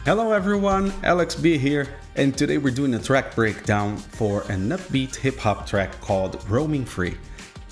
Hello everyone, Alex B here, and today we're doing a track breakdown for an upbeat hip hop track called Roaming Free.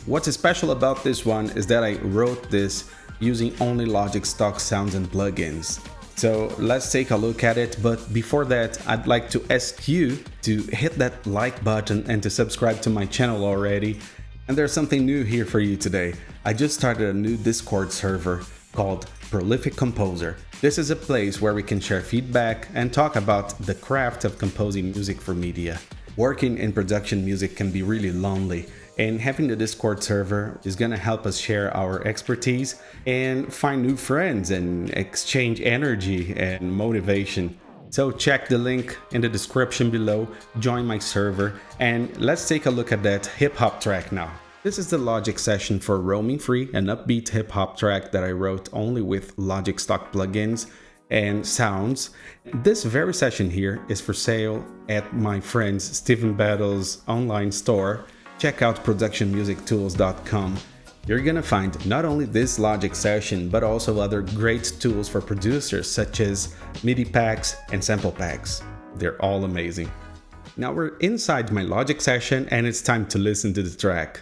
What's special about this one is that I wrote this using only Logic stock sounds and plugins. So let's take a look at it, but before that I'd like to ask you to hit that like button and to subscribe to my channel already. And there's something new here for you today. I just started a new Discord server called Prolific Composer. This is a place where we can share feedback and talk about the craft of composing music for media. Working in production music can be really lonely, and having the Discord server is gonna help us share our expertise and find new friends and exchange energy and motivation. So check the link in the description below, join my server, and let's take a look at that hip hop track now. This is the Logic session for Roaming Free, an upbeat hip hop track that I wrote only with Logic stock plugins and sounds. This very session here is for sale at my friend's Steven Battle's online store. Check out productionmusictools.com. You're gonna find not only this Logic session, but also other great tools for producers such as MIDI packs and sample packs. They're all amazing. Now we're inside my Logic session and it's time to listen to the track.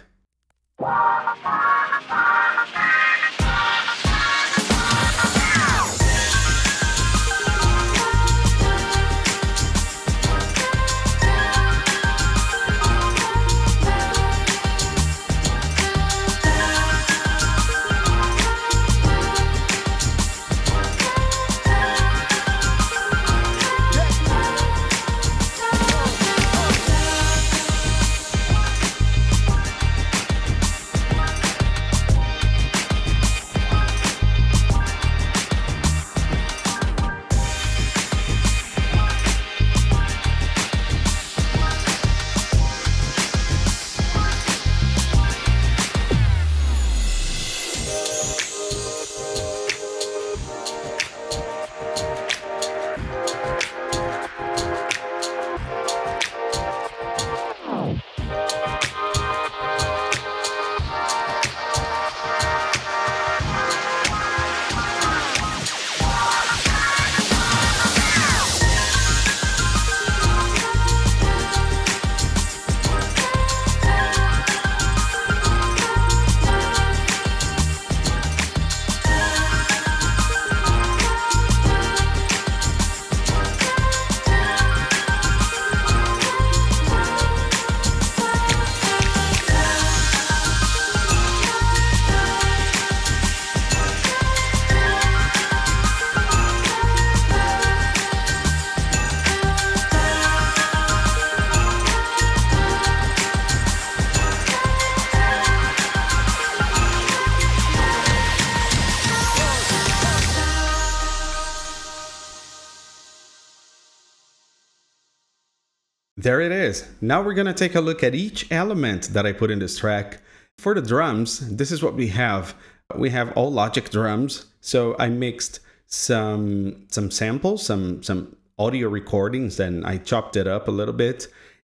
There it is. Now we're gonna take a look at each element that I put in this track. For the drums, this is what we have. We have all Logic drums. So I mixed some samples, some audio recordings, and I chopped it up a little bit.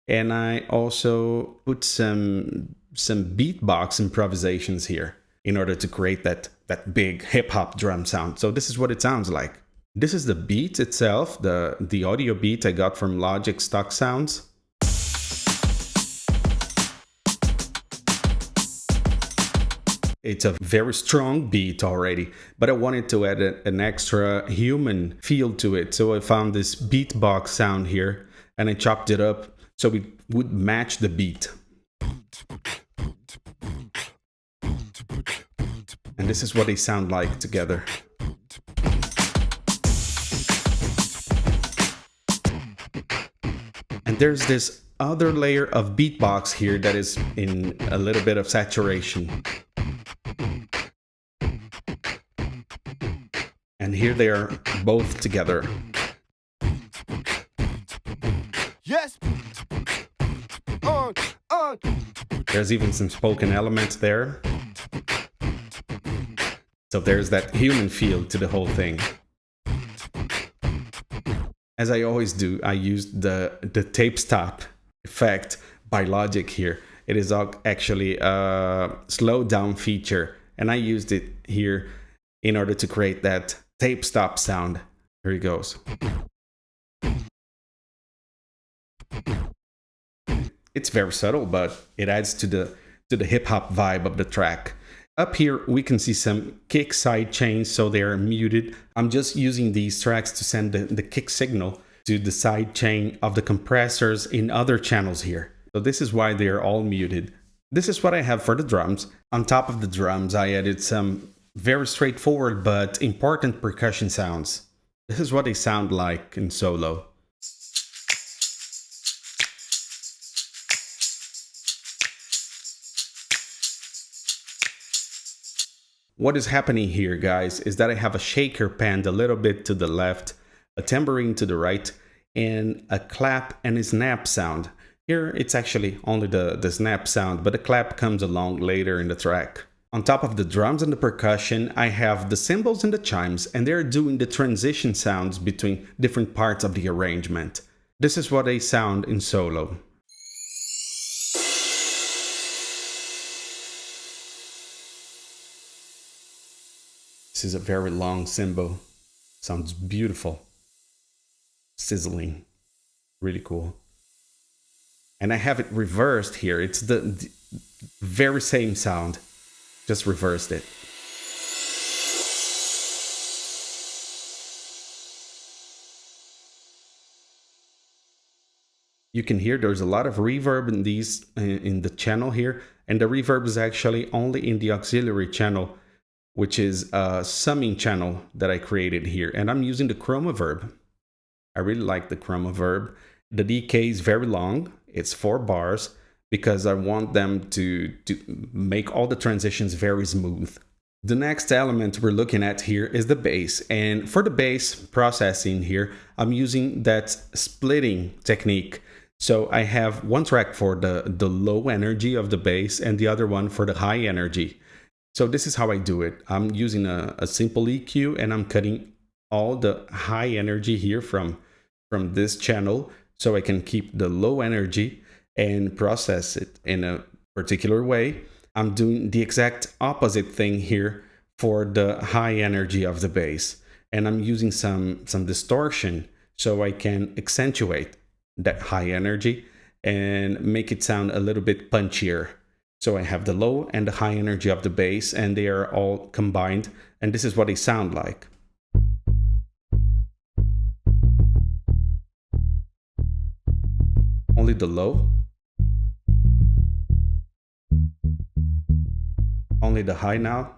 And I also put some beatbox improvisations here in order to create that big hip hop drum sound. So this is what it sounds like. This is the beat itself, the audio beat I got from Logic stock sounds. It's a very strong beat already, but I wanted to add an extra human feel to it. So I found this beatbox sound here and I chopped it up so it would match the beat. And this is what they sound like together. And there's this other layer of beatbox here that is in a little bit of saturation. And here they are both together. Yes. There's even some spoken elements there. So there's that human feel to the whole thing. As I always do, I used the tape stop effect by Logic here. It is actually a slow down feature, and I used it here in order to create that tape stop sound. Here it goes. It's very subtle, but it adds to the hip hop vibe of the track. Up here, we can see some kick side chains, so they are muted. I'm just using these tracks to send the kick signal to the side chain of the compressors in other channels here. So this is why they are all muted. This is what I have for the drums. On top of the drums, I added some very straightforward but important percussion sounds. This is what they sound like in solo. What is happening here, guys, is that I have a shaker panned a little bit to the left, a tambourine to the right, and a clap and a snap sound. Here, it's actually only the snap sound, but the clap comes along later in the track. On top of the drums and the percussion, I have the cymbals and the chimes, and they're doing the transition sounds between different parts of the arrangement. This is what they sound in solo. This is a very long cymbal. Sounds beautiful. Sizzling. Really cool. And I have it reversed here. It's the very same sound. Just reversed it. You can hear there's a lot of reverb in the channel here. And the reverb is actually only in the auxiliary channel, which is a summing channel that I created here. And I'm using the chroma verb. I really like the chroma verb. The decay is very long. It's 4 bars because I want them to make all the transitions very smooth. The next element we're looking at here is the bass. And for the bass processing here, I'm using that splitting technique. So I have one track for the low energy of the bass and the other one for the high energy. So this is how I do it. I'm using a simple EQ and I'm cutting all the high energy here from this channel so I can keep the low energy and process it in a particular way. I'm doing the exact opposite thing here for the high energy of the bass. And I'm using some distortion so I can accentuate that high energy and make it sound a little bit punchier. So I have the low and the high energy of the bass and they are all combined. And this is what they sound like. Only the low. Only the high now.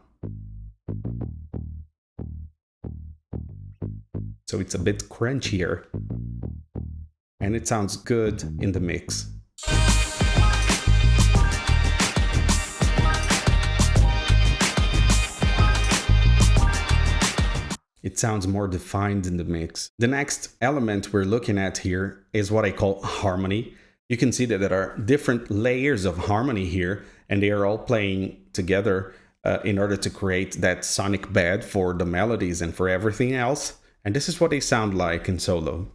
So it's a bit crunchier. And it sounds good in the mix. It sounds more defined in the mix. The next element we're looking at here is what I call harmony. You can see that there are different layers of harmony here, and they are all playing together in order to create that sonic bed for the melodies and for everything else. And this is what they sound like in solo.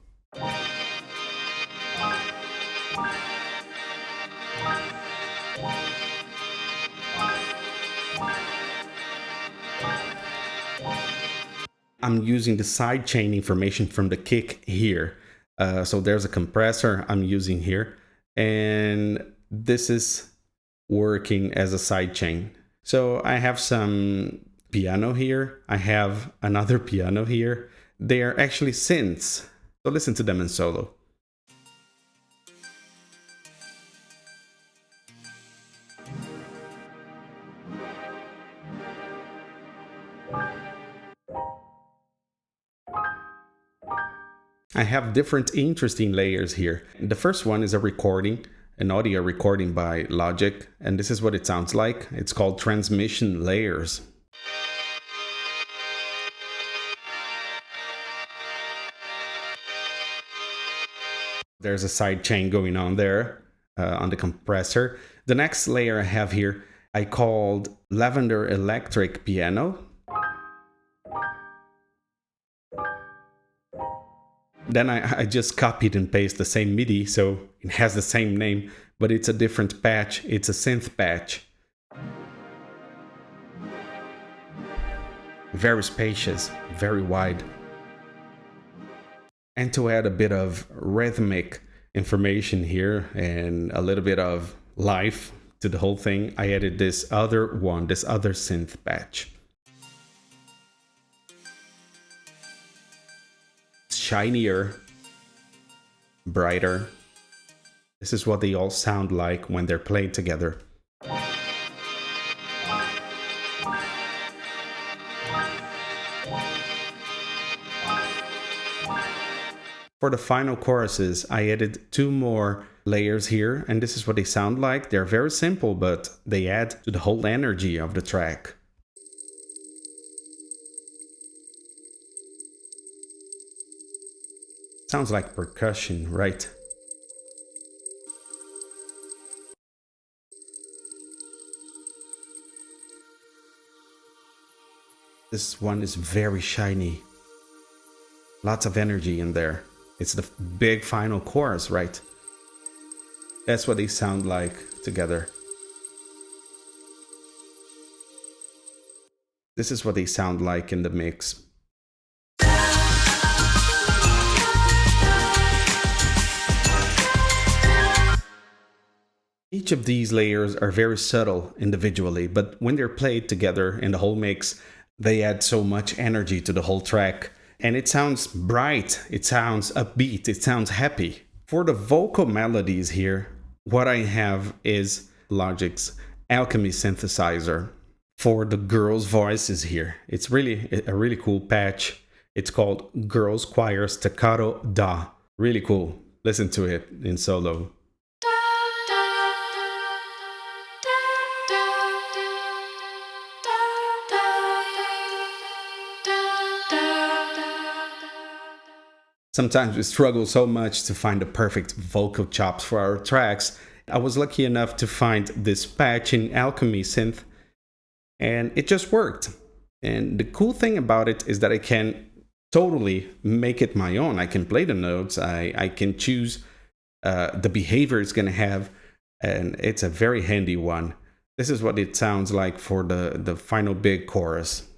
I'm using the sidechain information from the kick here. So there's a compressor I'm using here, and this is working as a sidechain. So I have some piano here. I have another piano here. They are actually synths. So listen to them in solo. I have different interesting layers here. The first one is a recording, an audio recording by Logic, and this is what it sounds like. It's called transmission layers. There's a side chain going on there on the compressor. The next layer I have here, I called Lavender Electric Piano. Then I just copied and pasted the same MIDI, so it has the same name, but it's a different patch. It's a synth patch. Very spacious, very wide. And to add a bit of rhythmic information here and a little bit of life to the whole thing, I added this other synth patch. It's shinier, brighter. This is what they all sound like when they're played together. For the final choruses, I added 2 more layers here, and this is what they sound like. They're very simple, but they add to the whole energy of the track. Sounds like percussion, right? This one is very shiny. Lots of energy in there. It's the big final chorus, right? That's what they sound like together. This is what they sound like in the mix. Each of these layers are very subtle individually, but when they're played together in the whole mix, they add so much energy to the whole track. And it sounds bright, it sounds upbeat, it sounds happy. For the vocal melodies here, what I have is Logic's Alchemy synthesizer. For the girls' voices here, it's really a really cool patch. It's called Girls Choir Staccato Da. Really cool. Listen to it in solo. Sometimes we struggle so much to find the perfect vocal chops for our tracks. I was lucky enough to find this patch in Alchemy Synth, and it just worked. And the cool thing about it is that I can totally make it my own. I can play the notes, I can choose the behavior it's going to have, and it's a very handy one. This is what it sounds like for the final big chorus.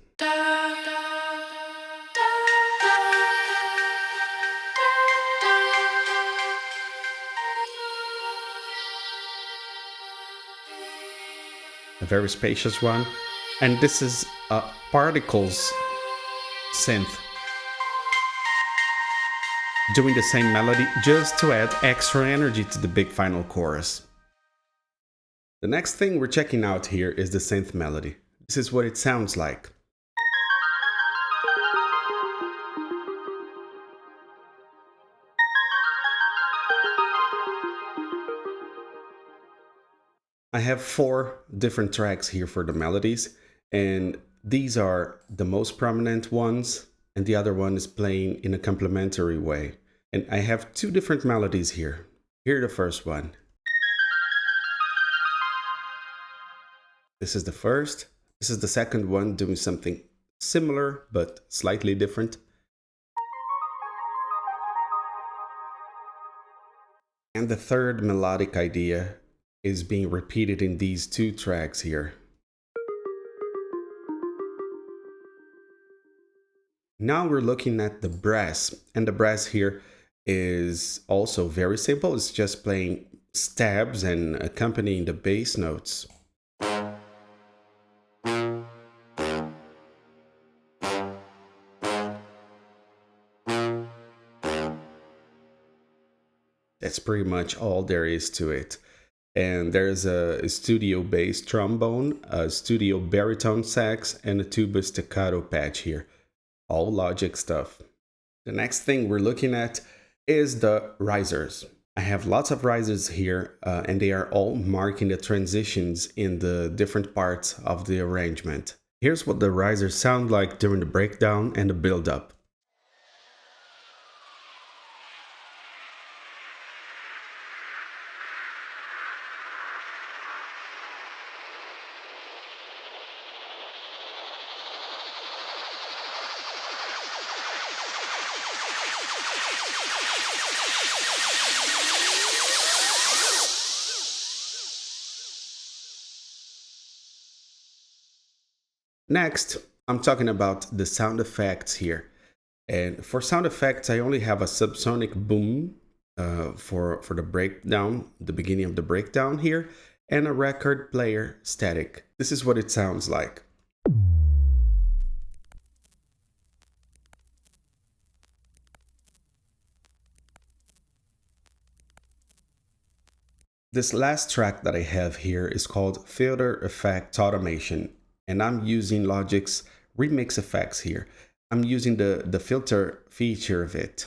A very spacious one, and this is a particles synth doing the same melody just to add extra energy to the big final chorus. The next thing we're checking out here is the synth melody. This is what it sounds like. I have 4 different tracks here for the melodies, and these are the most prominent ones, and the other one is playing in a complementary way. And I have 2 different melodies here. Here's the first one. This is the first. This is the second one, doing something similar but slightly different. And the third melodic idea is being repeated in these 2 tracks here. Now we're looking at the brass, and the brass here is also very simple. It's just playing stabs and accompanying the bass notes. That's pretty much all there is to it. And there's a studio bass trombone, a studio baritone sax, and a tuba staccato patch here. All Logic stuff. The next thing we're looking at is the risers. I have lots of risers here, and they are all marking the transitions in the different parts of the arrangement. Here's what the risers sound like during the breakdown and the build-up. Next, I'm talking about the sound effects here. And for sound effects, I only have a subsonic boom for the breakdown, the beginning of the breakdown here, and a record player static. This is what it sounds like. This last track that I have here is called Filter Effect Automation, and I'm using Logic's remix effects here. I'm using the filter feature of it.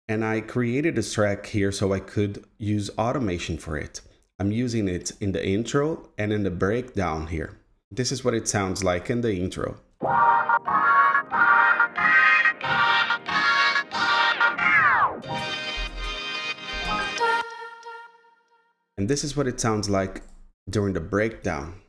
And I created this track here so I could use automation for it. I'm using it in the intro and in the breakdown here. This is what it sounds like in the intro. And this is what it sounds like during the breakdown.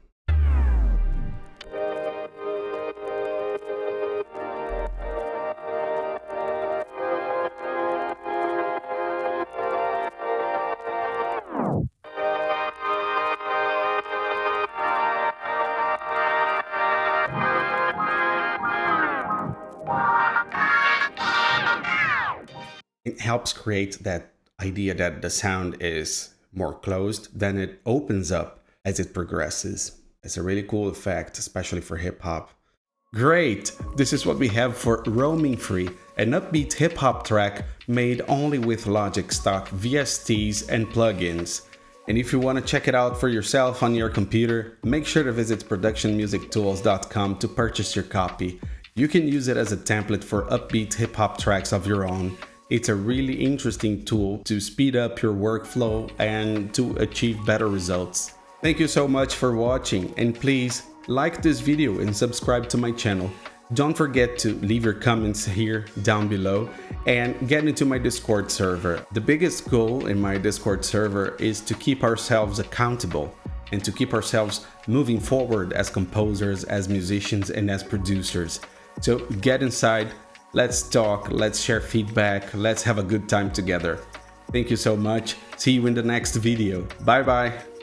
It helps create that idea that the sound is more closed, then it opens up as it progresses. It's a really cool effect, especially for hip hop. Great! This is what we have for Roaming Free, an upbeat hip hop track made only with Logic stock VSTs and plugins. And if you want to check it out for yourself on your computer, make sure to visit productionmusictools.com to purchase your copy. You can use it as a template for upbeat hip hop tracks of your own. It's a really interesting tool to speed up your workflow and to achieve better results. Thank you so much for watching, and please like this video and subscribe to my channel. Don't forget to leave your comments here down below and get into my Discord server. The biggest goal in my Discord server is to keep ourselves accountable and to keep ourselves moving forward as composers, as musicians, and as producers. So get inside. Let's talk, let's share feedback, let's have a good time together. Thank you so much. See you in the next video. Bye bye.